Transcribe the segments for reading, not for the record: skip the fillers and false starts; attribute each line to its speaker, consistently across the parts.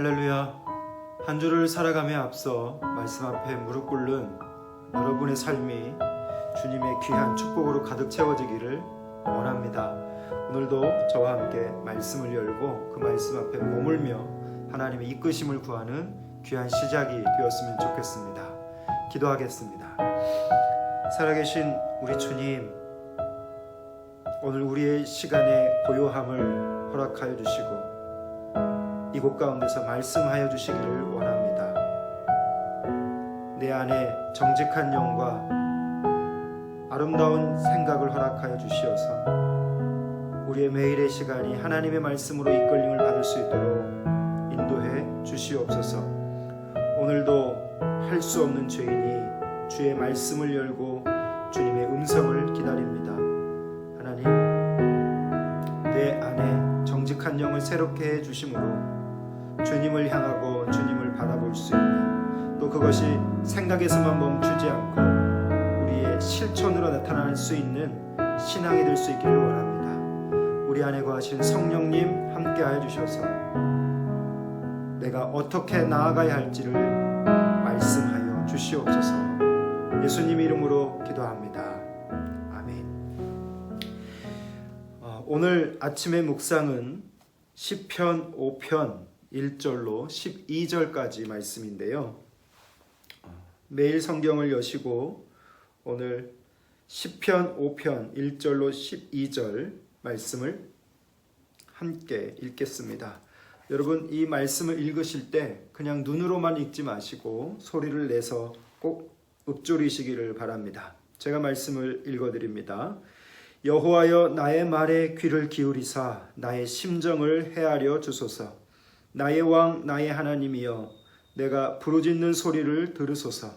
Speaker 1: 할렐루야. 한 주를 살아감에 앞서 말씀 앞에 무릎 꿇는 여러분의 삶이 주님의 귀한 축복으로 가득 채워지기를 원합니다. 오늘도 저와 함께 말씀을 열고 그 말씀 앞에 머물며 하나님의 이끄심을 구하는 귀한 시작이 되었으면 좋겠습니다. 기도하겠습니다. 살아계신 우리 주님, 오늘 우리의 시간에 고요함을 허락하여 주시고 이곳 가운데서 말씀하여 주시기를 원합니다. 내 안에 정직한 영과 아름다운 생각을 허락하여 주시어서 우리의 매일의 시간이 하나님의 말씀으로 이끌림을 받을 수 있도록 인도해 주시옵소서. 오늘도 할 수 없는 죄인이 주의 말씀을 열고 주님의 음성을 기다립니다. 하나님, 내 안에 정직한 영을 새롭게 해 주심으로 주님을 향하고 주님을 바라볼 수 있는, 또 그것이 생각에서만 멈추지 않고 우리의 실천으로 나타날 수 있는 신앙이 될 수 있기를 원합니다. 우리 안에 거하신 성령님 함께하여 주셔서 내가 어떻게 나아가야 할지를 말씀하여 주시옵소서. 예수님 이름으로 기도합니다. 아멘. 오늘 아침의 묵상은 시편 5편 1절로 12절까지 말씀인데요. 매일 성경을 여시고 오늘 시편 5편 1절로 12절 말씀을 함께 읽겠습니다. 여러분, 이 말씀을 읽으실 때 그냥 눈으로만 읽지 마시고 소리를 내서 꼭 읊조리시기를 바랍니다. 제가 말씀을 읽어드립니다. 여호와여, 나의 말에 귀를 기울이사 나의 심정을 헤아려 주소서. 나의 왕 나의 하나님이여, 내가 부르짖는 소리를 들으소서.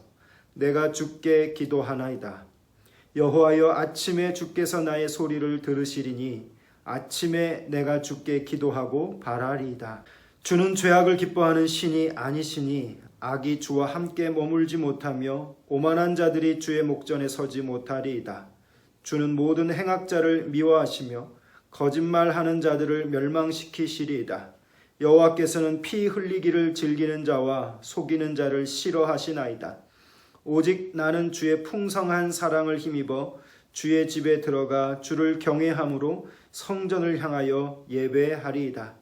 Speaker 1: 내가 주께 기도하나이다. 여호와여, 아침에 주께서 나의 소리를 들으시리니 아침에 내가 주께 기도하고 바라리이다. 주는 죄악을 기뻐하는 신이 아니시니 악이 주와 함께 머물지 못하며 오만한 자들이 주의 목전에 서지 못하리이다. 주는 모든 행악자를 미워하시며 거짓말하는 자들을 멸망시키시리이다. 여호와께서는 피 흘리기를 즐기는 자와 속이는 자를 싫어하시나이다. 오직 나는 주의 풍성한 사랑을 힘입어 주의 집에 들어가 주를 경외함으로 성전을 향하여 예배하리이다.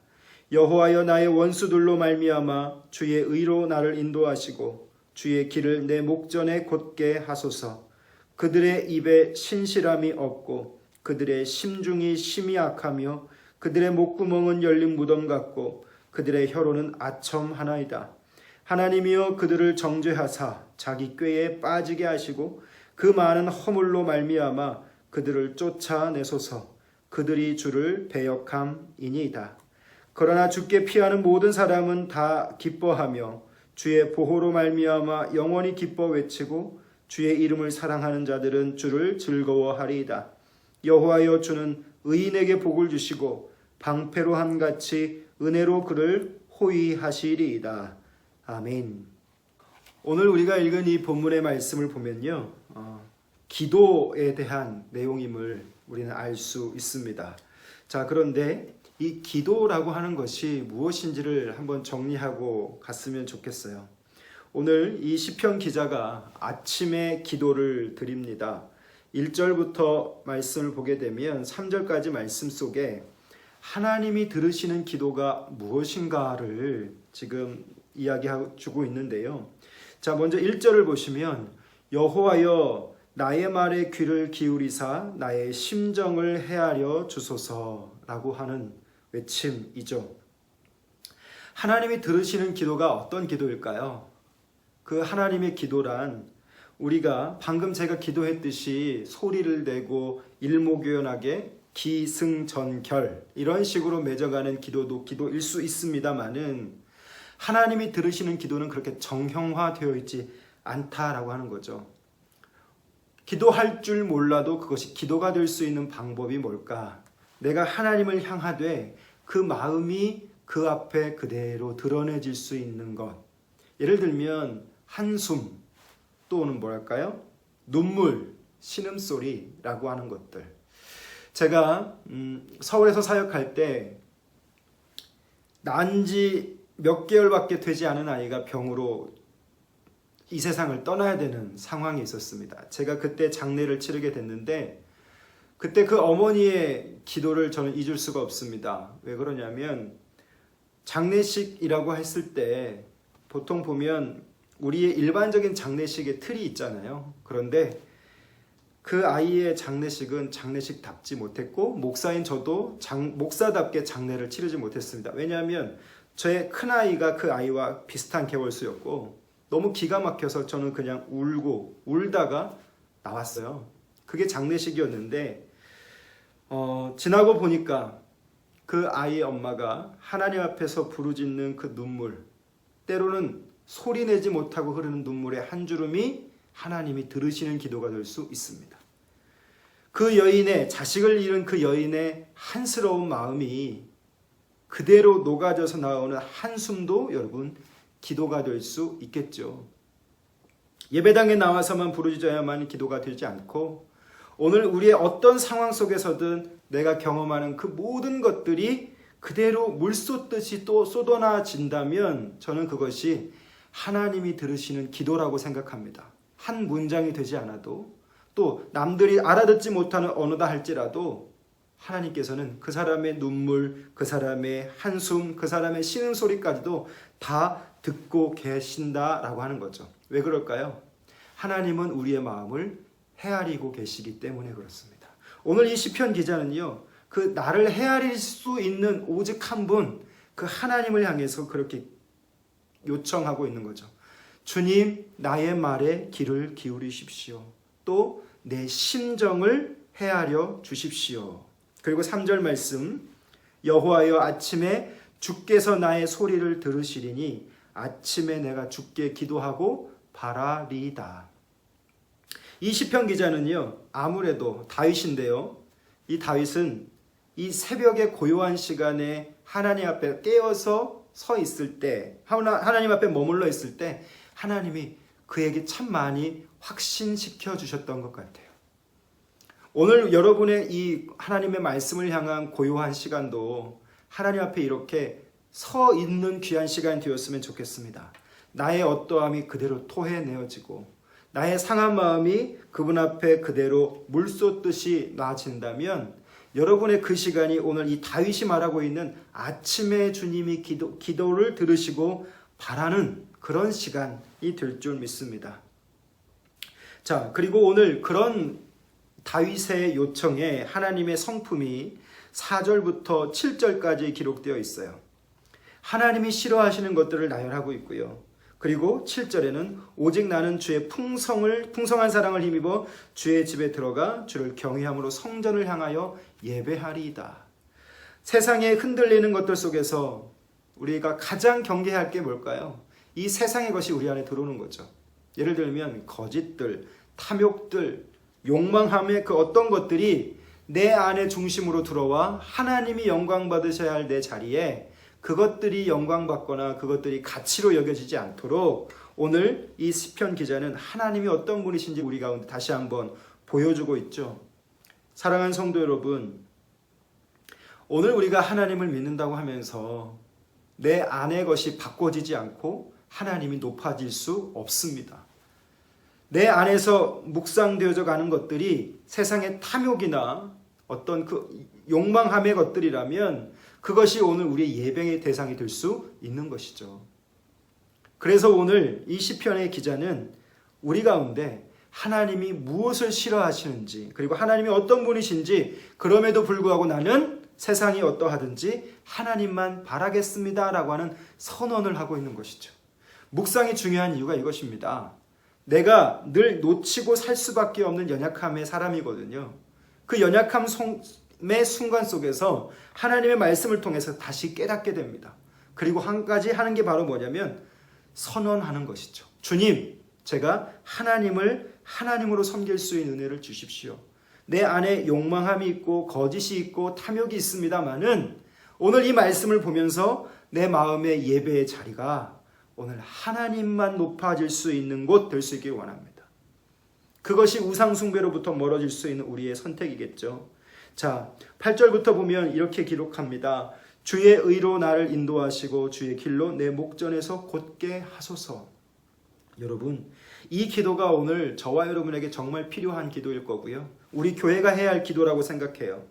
Speaker 1: 여호와여, 나의 원수들로 말미암아 주의 의로 나를 인도하시고 주의 길을 내 목전에 곧게 하소서. 그들의 입에 신실함이 없고 그들의 심중이 심히 악하며 그들의 목구멍은 열린 무덤 같고 그들의 혀로는 아첨하나이다. 하나님이여, 그들을 정죄하사 자기 꾀에 빠지게 하시고 그 많은 허물로 말미암아 그들을 쫓아내소서. 그들이 주를 배역함이니이다. 그러나 주께 피하는 모든 사람은 다 기뻐하며 주의 보호로 말미암아 영원히 기뻐 외치고 주의 이름을 사랑하는 자들은 주를 즐거워하리이다. 여호와여, 주는 의인에게 복을 주시고 방패로 함같이 은혜로 그를 호위하시리이다. 아멘. 오늘 우리가 읽은 이 본문의 말씀을 보면요, 기도에 대한 내용임을 우리는 알 수 있습니다. 자, 그런데 이 기도라고 하는 것이 무엇인지를 한번 정리하고 갔으면 좋겠어요. 오늘 이 시편 기자가 아침에 기도를 드립니다. 1절부터 말씀을 보게 되면 3절까지 말씀 속에 하나님이 들으시는 기도가 무엇인가를 지금 이야기해 주고 있는데요. 자, 먼저 1절을 보시면 여호와여, 나의 말에 귀를 기울이사 나의 심정을 헤아려 주소서라고 하는 외침이죠. 하나님이 들으시는 기도가 어떤 기도일까요? 그 하나님의 기도란 우리가 방금 제가 기도했듯이 소리를 내고 일목요연하게 기승전결 이런 식으로 맺어가는 기도도 기도일 수 있습니다만은 하나님이 들으시는 기도는 그렇게 정형화되어 있지 않다라고 하는 거죠. 기도할 줄 몰라도 그것이 기도가 될 수 있는 방법이 뭘까? 내가 하나님을 향하되 그 마음이 그 앞에 그대로 드러내질 수 있는 것. 예를 들면 한숨 또는 뭐랄까요? 눈물, 신음소리라고 하는 것들. 제가 서울에서 사역할 때 난지 몇 개월밖에 되지 않은 아이가 병으로 이 세상을 떠나야 되는 상황이 있었습니다. 제가 그때 장례를 치르게 됐는데 그때 그 어머니의 기도를 저는 잊을 수가 없습니다. 왜 그러냐면 장례식이라고 했을 때 보통 보면 우리의 일반적인 장례식의 틀이 있잖아요. 그런데 그 아이의 장례식은 장례식답지 못했고 목사인 저도 목사답게 장례를 치르지 못했습니다. 왜냐하면 저의 큰아이가 그 아이와 비슷한 개월수였고 너무 기가 막혀서 저는 그냥 울다가 나왔어요. 그게 장례식이었는데 지나고 보니까 그 아이의 엄마가 하나님 앞에서 부르짖는 그 눈물, 때로는 소리내지 못하고 흐르는 눈물의 한 주름이 하나님이 들으시는 기도가 될 수 있습니다. 그 여인의 자식을 잃은 그 여인의 한스러운 마음이 그대로 녹아져서 나오는 한숨도 여러분 기도가 될 수 있겠죠. 예배당에 나와서만 부르짖어야만 기도가 되지 않고 오늘 우리의 어떤 상황 속에서든 내가 경험하는 그 모든 것들이 그대로 물 쏟듯이 또 쏟아나진다면 저는 그것이 하나님이 들으시는 기도라고 생각합니다. 한 문장이 되지 않아도 또 남들이 알아듣지 못하는 언어다 할지라도 하나님께서는 그 사람의 눈물, 그 사람의 한숨, 그 사람의 쉬는 소리까지도 다 듣고 계신다라고 하는 거죠. 왜 그럴까요? 하나님은 우리의 마음을 헤아리고 계시기 때문에 그렇습니다. 오늘 이 시편 기자는요, 그 나를 헤아릴 수 있는 오직 한 분, 그 하나님을 향해서 그렇게 요청하고 있는 거죠. 주님, 나의 말에 귀를 기울이십시오. 또 내 심정을 헤아려 주십시오. 그리고 3절 말씀, 여호와여 아침에 주께서 나의 소리를 들으시리니 아침에 내가 주께 기도하고 바라리다. 이 시편 기자는요, 아무래도 다윗인데요, 이 다윗은 이 새벽의 고요한 시간에 하나님 앞에 깨어서 서 있을 때, 하나님 앞에 머물러 있을 때 하나님이 그에게 참 많이 확신시켜 주셨던 것 같아요. 오늘 여러분의 이 하나님의 말씀을 향한 고요한 시간도 하나님 앞에 이렇게 서 있는 귀한 시간이 되었으면 좋겠습니다. 나의 어떠함이 그대로 토해내어지고 나의 상한 마음이 그분 앞에 그대로 물 쏟듯이 놔진다면 여러분의 그 시간이 오늘 이 다윗이 말하고 있는 아침에 주님이 기도를 들으시고 바라는 그런 시간이 될 줄 믿습니다. 자, 그리고 오늘 그런 다윗의 요청에 하나님의 성품이 4절부터 7절까지 기록되어 있어요. 하나님이 싫어하시는 것들을 나열하고 있고요. 그리고 7절에는 오직 나는 주의 풍성한 사랑을 힘입어 주의 집에 들어가 주를 경외함으로 성전을 향하여 예배하리이다. 세상에 흔들리는 것들 속에서 우리가 가장 경계할 게 뭘까요? 이 세상의 것이 우리 안에 들어오는 거죠. 예를 들면 거짓들, 탐욕들, 욕망함의 그 어떤 것들이 내 안에 중심으로 들어와 하나님이 영광 받으셔야 할 내 자리에 그것들이 영광받거나 그것들이 가치로 여겨지지 않도록 오늘 이 시편 기자는 하나님이 어떤 분이신지 우리 가운데 다시 한번 보여주고 있죠. 사랑하는 성도 여러분, 오늘 우리가 하나님을 믿는다고 하면서 내 안의 것이 바꿔지지 않고 하나님이 높아질 수 없습니다. 내 안에서 묵상되어져 가는 것들이 세상의 탐욕이나 어떤 그 욕망함의 것들이라면 그것이 오늘 우리의 예배의 대상이 될 수 있는 것이죠. 그래서 오늘 이 시편의 기자는 우리 가운데 하나님이 무엇을 싫어하시는지 그리고 하나님이 어떤 분이신지 그럼에도 불구하고 나는 세상이 어떠하든지 하나님만 바라겠습니다 라고 하는 선언을 하고 있는 것이죠. 묵상이 중요한 이유가 이것입니다. 내가 늘 놓치고 살 수밖에 없는 연약함의 사람이거든요. 그 연약함의 순간 속에서 하나님의 말씀을 통해서 다시 깨닫게 됩니다. 그리고 한 가지 하는 게 바로 뭐냐면 선언하는 것이죠. 주님, 제가 하나님을 하나님으로 섬길 수 있는 은혜를 주십시오. 내 안에 욕망함이 있고 거짓이 있고 탐욕이 있습니다마는 오늘 이 말씀을 보면서 내 마음의 예배의 자리가 오늘 하나님만 높아질 수 있는 곳 될 수 있길 원합니다. 그것이 우상숭배로부터 멀어질 수 있는 우리의 선택이겠죠. 자, 8절부터 보면 이렇게 기록합니다. 주의 의로 나를 인도하시고 주의 길로 내 목전에서 곧게 하소서. 여러분, 이 기도가 오늘 저와 여러분에게 정말 필요한 기도일 거고요. 우리 교회가 해야 할 기도라고 생각해요.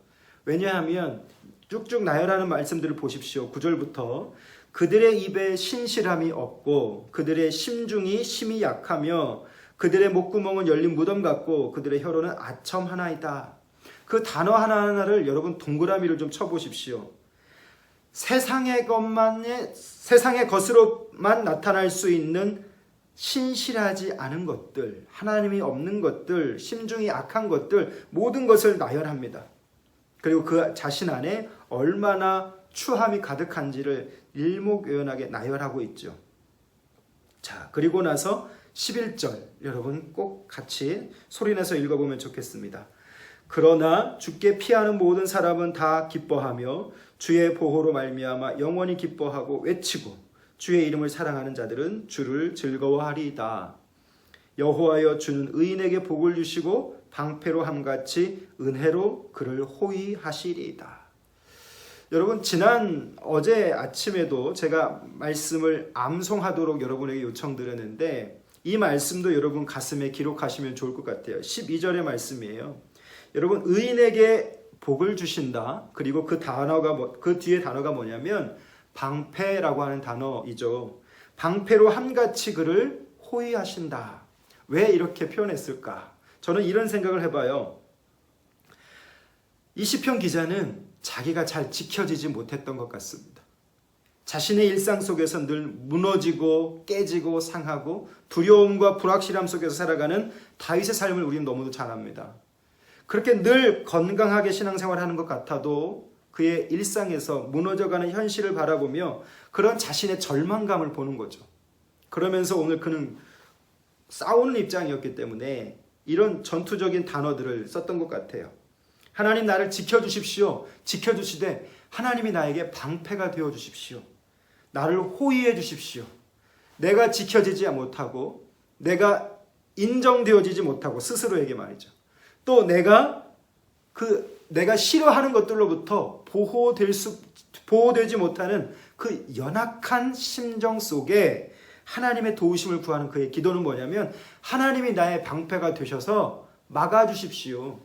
Speaker 1: 왜냐하면 쭉쭉 나열하는 말씀들을 보십시오. 9절부터 그들의 입에 신실함이 없고 그들의 심중이 심히 약하며 그들의 목구멍은 열린 무덤 같고 그들의 혀로는 아첨 하나이다. 그 단어 하나하나를 여러분 동그라미를 좀 쳐보십시오. 세상의 것으로만 나타날 수 있는 신실하지 않은 것들, 하나님이 없는 것들, 심중이 악한 것들, 모든 것을 나열합니다. 그리고 그 자신 안에 얼마나 추함이 가득한지를 일목요연하게 나열하고 있죠. 자, 그리고 나서 11절 여러분 꼭 같이 소리내서 읽어보면 좋겠습니다. 그러나 주께 피하는 모든 사람은 다 기뻐하며 주의 보호로 말미암아 영원히 기뻐하고 외치고 주의 이름을 사랑하는 자들은 주를 즐거워하리이다. 여호와여 주는 의인에게 복을 주시고 방패로 함같이 은혜로 그를 호위하시리이다. 여러분, 어제 아침에도 제가 말씀을 암송하도록 여러분에게 요청드렸는데 이 말씀도 여러분 가슴에 기록하시면 좋을 것 같아요. 12절의 말씀이에요. 여러분, 의인에게 복을 주신다. 그리고 그 뒤에 단어가 뭐냐면 방패라고 하는 단어이죠. 방패로 함같이 그를 호위하신다. 왜 이렇게 표현했을까? 저는 이런 생각을 해봐요. 이 시편 기자는 자기가 잘 지켜지지 못했던 것 같습니다. 자신의 일상 속에서 늘 무너지고 깨지고 상하고 두려움과 불확실함 속에서 살아가는 다윗의 삶을 우리는 너무도 잘 압니다. 그렇게 늘 건강하게 신앙생활하는 것 같아도 그의 일상에서 무너져가는 현실을 바라보며 그런 자신의 절망감을 보는 거죠. 그러면서 오늘 그는 싸우는 입장이었기 때문에 이런 전투적인 단어들을 썼던 것 같아요. 하나님 나를 지켜주십시오. 지켜주시되 하나님이 나에게 방패가 되어주십시오. 나를 호위해 주십시오. 내가 지켜지지 못하고 내가 인정되어지지 못하고 스스로에게 말이죠. 또 내가 싫어하는 것들로부터 보호되지 못하는 그 연약한 심정 속에 하나님의 도우심을 구하는 그의 기도는 뭐냐면 하나님이 나의 방패가 되셔서 막아주십시오.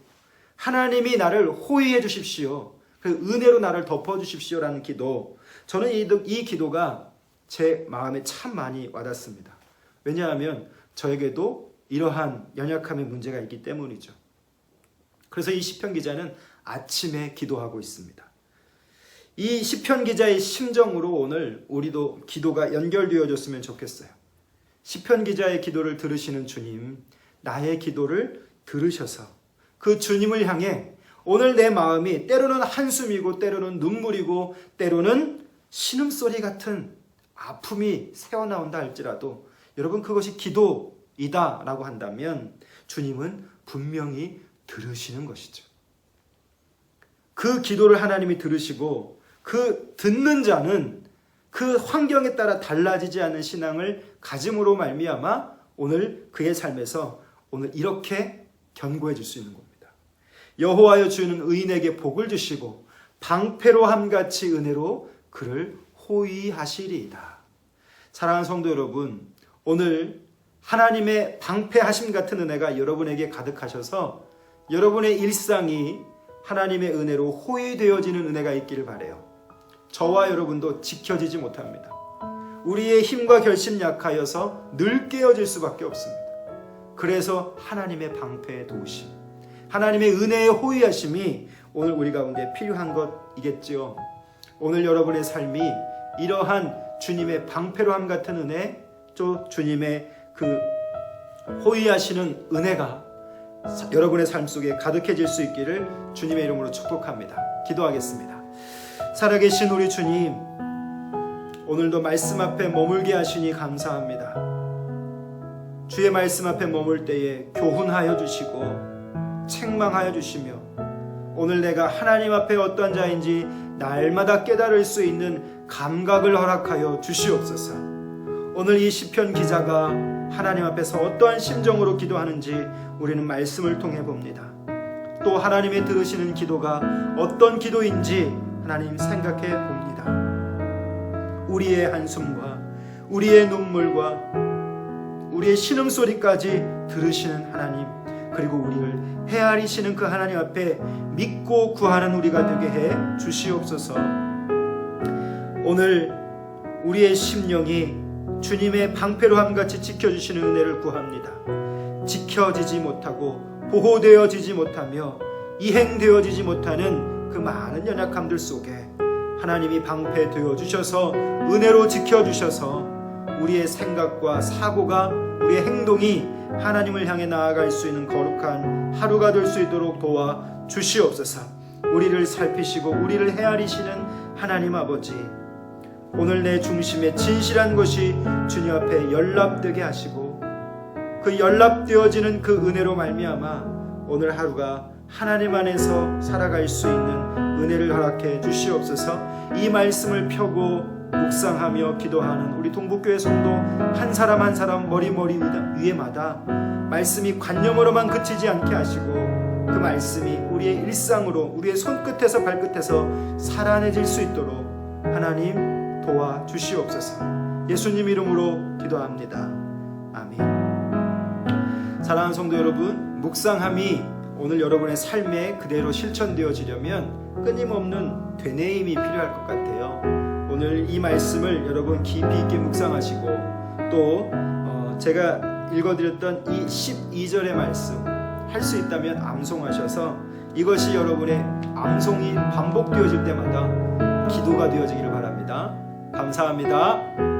Speaker 1: 하나님이 나를 호위해 주십시오. 그 은혜로 나를 덮어주십시오라는 기도. 저는 이 기도가 제 마음에 참 많이 와닿습니다. 왜냐하면 저에게도 이러한 연약함의 문제가 있기 때문이죠. 그래서 이 시편 기자는 아침에 기도하고 있습니다. 이 시편 기자의 심정으로 오늘 우리도 기도가 연결되어졌으면 좋겠어요. 시편 기자의 기도를 들으시는 주님, 나의 기도를 들으셔서 그 주님을 향해 오늘 내 마음이 때로는 한숨이고 때로는 눈물이고 때로는 신음소리 같은 아픔이 새어나온다 할지라도 여러분 그것이 기도이다 라고 한다면 주님은 분명히 들으시는 것이죠. 그 기도를 하나님이 들으시고 그 듣는 자는 그 환경에 따라 달라지지 않는 신앙을 가짐으로 말미암아 오늘 그의 삶에서 오늘 이렇게 견고해 줄 수 있는 겁니다. 여호와여 주는 의인에게 복을 주시고 방패로 함같이 은혜로 그를 호위하시리이다. 사랑하는 성도 여러분, 오늘 하나님의 방패하심 같은 은혜가 여러분에게 가득하셔서 여러분의 일상이 하나님의 은혜로 호위되어지는 은혜가 있기를 바라요. 저와 여러분도 지켜지지 못합니다. 우리의 힘과 결심 약하여서 늘 깨어질 수밖에 없습니다. 그래서 하나님의 방패의 도우심, 하나님의 은혜의 호위하심이 오늘 우리 가운데 필요한 것이겠지요. 오늘 여러분의 삶이 이러한 주님의 방패로함 같은 은혜, 또 주님의 그 호위하시는 은혜가 여러분의 삶 속에 가득해질 수 있기를 주님의 이름으로 축복합니다. 기도하겠습니다. 살아계신 우리 주님, 오늘도 말씀 앞에 머물게 하시니 감사합니다. 주의 말씀 앞에 머물 때에 교훈하여 주시고 책망하여 주시며 오늘 내가 하나님 앞에 어떠한 자인지 날마다 깨달을 수 있는 감각을 허락하여 주시옵소서. 오늘 이 시편 기자가 하나님 앞에서 어떠한 심정으로 기도하는지 우리는 말씀을 통해 봅니다. 또 하나님의 들으시는 기도가 어떤 기도인지 하나님 생각해 봅니다. 우리의 한숨과 우리의 눈물과 우리의 신음소리까지 들으시는 하나님, 그리고 우리를 헤아리시는 그 하나님 앞에 믿고 구하는 우리가 되게 해 주시옵소서. 오늘 우리의 심령이 주님의 방패로함같이 지켜주시는 은혜를 구합니다. 지켜지지 못하고 보호되어지지 못하며 이행되어지지 못하는 그 많은 연약함들 속에 하나님이 방패되어 주셔서 은혜로 지켜주셔서 우리의 생각과 사고가, 우리의 행동이 하나님을 향해 나아갈 수 있는 거룩한 하루가 될 수 있도록 도와 주시옵소서. 우리를 살피시고 우리를 헤아리시는 하나님 아버지, 오늘 내 중심에 진실한 것이 주님 앞에 연락되게 하시고 그 연락되어지는 그 은혜로 말미암아 오늘 하루가 하나님 안에서 살아갈 수 있는 은혜를 허락해 주시옵소서. 이 말씀을 펴고 묵상하며 기도하는 우리 동북교회 성도 한 사람 한 사람 머리 위에마다 말씀이 관념으로만 그치지 않게 하시고 그 말씀이 우리의 일상으로, 우리의 손끝에서 발끝에서 살아내질 수 있도록 하나님 도와주시옵소서. 예수님 이름으로 기도합니다. 아멘. 사랑하는 성도 여러분, 묵상함이 오늘 여러분의 삶에 그대로 실천되어지려면 끊임없는 되뇌임이 필요할 것 같아요. 오늘 이 말씀을 여러분 깊이 있게 묵상하시고 또 제가 읽어드렸던 이 12절의 말씀 할 수 있다면 암송하셔서 이것이 여러분의 암송이 반복되어질 때마다 기도가 되어지기를 바랍니다. 감사합니다.